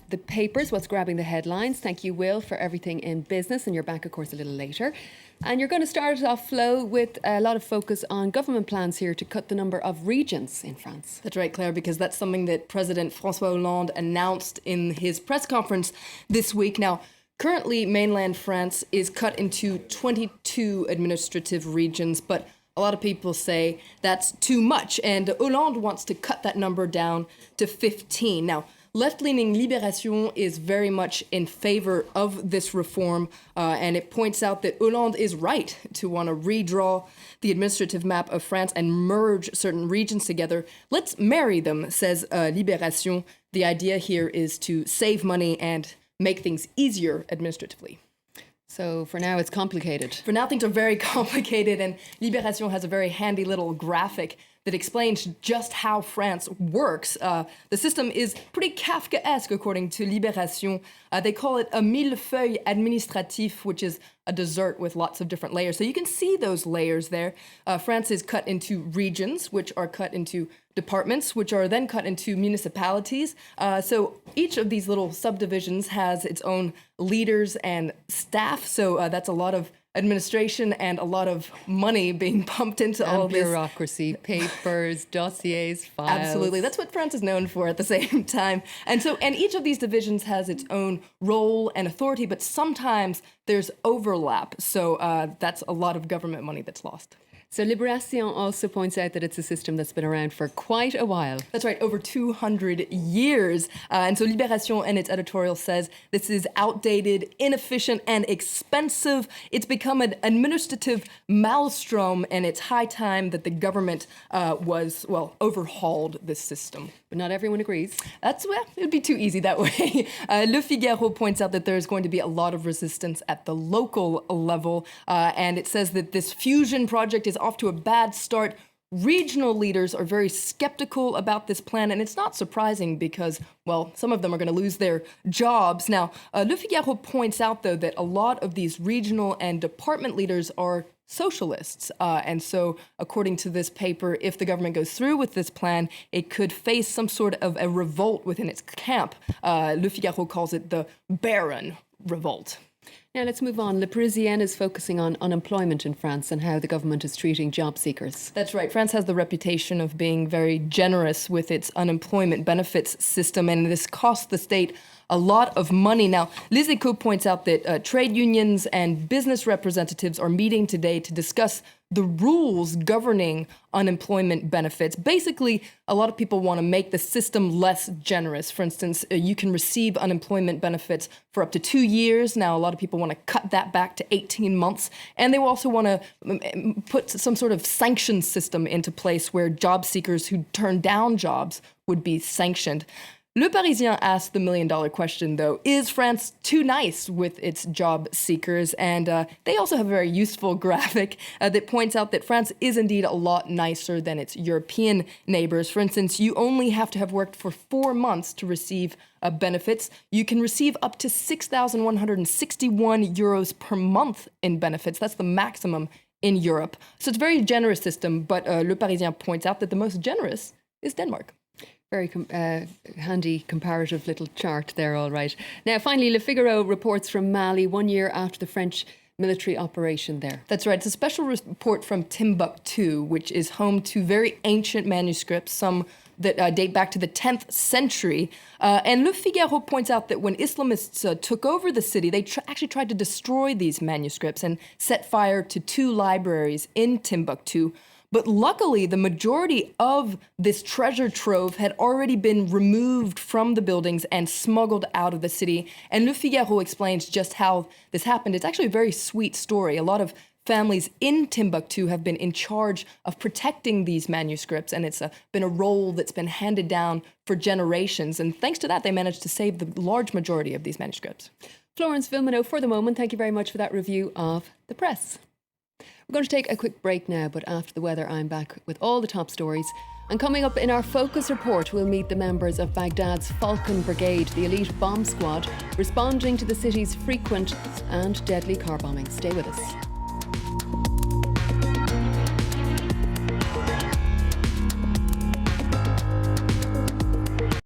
the papers, what's grabbing the headlines. Thank you, Will, for everything in business, and you're back, of course, a little later. And you're going to start it off, Flo, with a lot of focus on government plans here to cut the number of regions in France. That's right, Claire, because that's something that President François Hollande announced in his press conference this week. Now, currently, mainland France is cut into 22 administrative regions, but a lot of people say that's too much, and Hollande wants to cut that number down to 15. Now, left-leaning Libération is very much in favor of this reform, and it points out that Hollande is right to want to redraw the administrative map of France and merge certain regions together. Let's marry them, says Libération. The idea here is to save money and make things easier administratively. So for now, it's complicated. For now, things are very complicated, and Libération has a very handy little graphic that explains just how France works. The system is pretty Kafkaesque, according to Libération. They call it a millefeuille administratif, which is a dessert with lots of different layers. So you can see those layers there. France is cut into regions, which are cut into departments, which are then cut into municipalities. So each of these little subdivisions has its own leaders and staff. So that's a lot of administration and a lot of money being pumped into all this. Bureaucracy, papers, dossiers, files. Absolutely. That's what France is known for at the same time. And each of these divisions has its own role and authority, but sometimes there's overlap. So that's a lot of government money that's lost. So Libération also points out that it's a system that's been around for quite a while. That's right, over 200 years. And so Libération in its editorial says this is outdated, inefficient, and expensive. It's become an administrative maelstrom, and it's high time that the government overhauled this system. But not everyone agrees. It'd be too easy that way. Le Figaro points out that there's going to be a lot of resistance at the local level, and it says that this fusion project is off to a bad start. Regional leaders are very skeptical about this plan, and it's not surprising because, some of them are going to lose their jobs. Now, Le Figaro points out, though, that a lot of these regional and department leaders are socialists. And so, according to this paper, if the government goes through with this plan, it could face some sort of a revolt within its camp. Le Figaro calls it the Baron Revolt. Now let's move on. Le Parisien is focusing on unemployment in France and how the government is treating job seekers. That's right. France has the reputation of being very generous with its unemployment benefits system, and this costs the state a lot of money. Now, Les Echos points out that trade unions and business representatives are meeting today to discuss the rules governing unemployment benefits. Basically, a lot of people want to make the system less generous. For instance, you can receive unemployment benefits for up to 2 years. Now, a lot of people want to cut that back to 18 months. And they also want to put some sort of sanction system into place where job seekers who turn down jobs would be sanctioned. Le Parisien asked the million-dollar question, though, is France too nice with its job seekers? And they also have a very useful graphic that points out that France is indeed a lot nicer than its European neighbors. For instance, you only have to have worked for 4 months to receive benefits. You can receive up to 6,161 euros per month in benefits. That's the maximum in Europe. So it's a very generous system, but Le Parisien points out that the most generous is Denmark. Very handy comparative little chart there, all right. Now, finally, Le Figaro reports from Mali 1 year after the French military operation there. That's right. It's a special report from Timbuktu, which is home to very ancient manuscripts, some that date back to the 10th century. And Le Figaro points out that when Islamists took over the city, they actually tried to destroy these manuscripts and set fire to 2 libraries in Timbuktu. But luckily, the majority of this treasure trove had already been removed from the buildings and smuggled out of the city. And Le Figaro explains just how this happened. It's actually a very sweet story. A lot of families in Timbuktu have been in charge of protecting these manuscripts, and it's been a role that's been handed down for generations. And thanks to that, they managed to save the large majority of these manuscripts. Florence Vilmano, for the moment, thank you very much for that review of the press. We're going to take a quick break now, but after the weather, I'm back with all the top stories. And coming up in our Focus report, we'll meet the members of Baghdad's Falcon Brigade, the elite bomb squad, responding to the city's frequent and deadly car bombing. Stay with us.